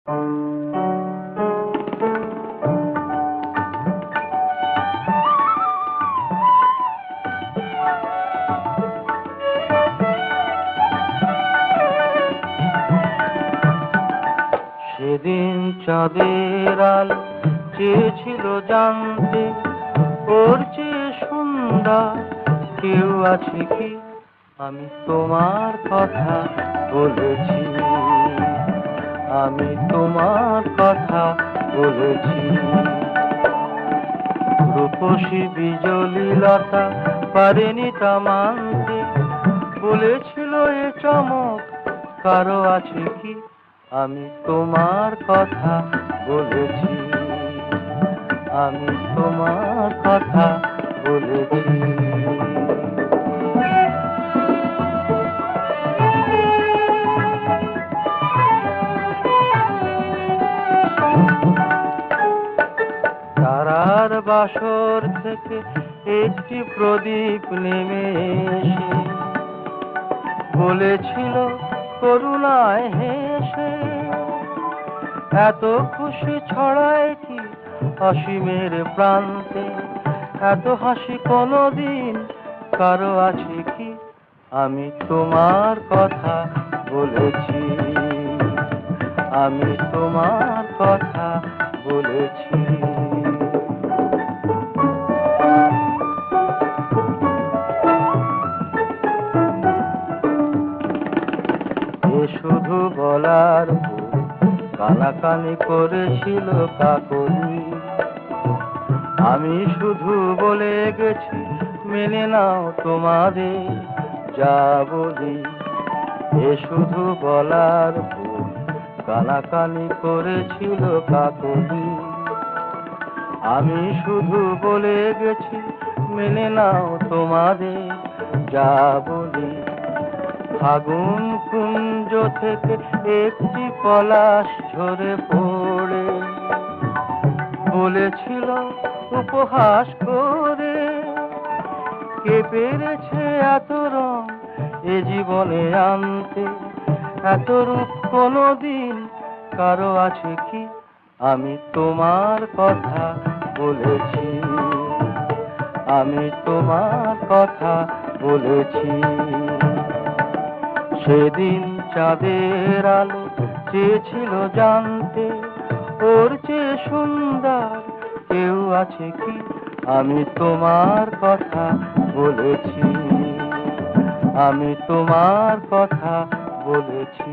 সেদিন চাঁদের আলো চেয়েছিল জানতে, ওর চেয়ে সুন্দর কেউ আছে কি? আমি তোমার কথা বলেছি, আমি তোমার কথা বলেছি। রূপসী বিজলি লতা পারেনি তা মানতে, বলেছিল এ চমক কারো আছে কি? আমি তোমার কথা বলেছি, আমি তোমার কথা বলেছি। তারার বাসর থেকে একটি প্রদীপ নেমে এসে বলেছিল করুণায় হেসে, এত খুশি ছড়ায় কি অসীমের প্রান্তে? এত হাসি কোনদিন কারো আছে কি? আমি তোমার কথা বলেছি, আমি তোমার কথা বলেছি। এ শুধু বলার কানাকানি করেছিল কাকলি, আমি শুধু বলে গেছি মেনে নাও তোমাদের যা বলি। এ শুধু বলার কানাকানি করেছিল কাকলি, আমি শুধু বলে গেছি মেনে নাও তোমাদের যা বলি। ফাগুন কুঞ্জ থেকে একটি পলাশ ঝরে পড়ে বলেছিল উপহাস করে, কে পেরেছে এত রং এ জীবনে আনতে? এত রূপ কোনদিন কারো আছে কি? আমি তোমার কথা বলেছি, আমি তোমার কথা বলেছি। সেদিন চাঁদের আলো চেয়েছিল জানতে, ওর চেয়ে সুন্দর কেউ আছে কি? আমি তোমার কথা বলেছি, আমি তোমার কথা বলেছি।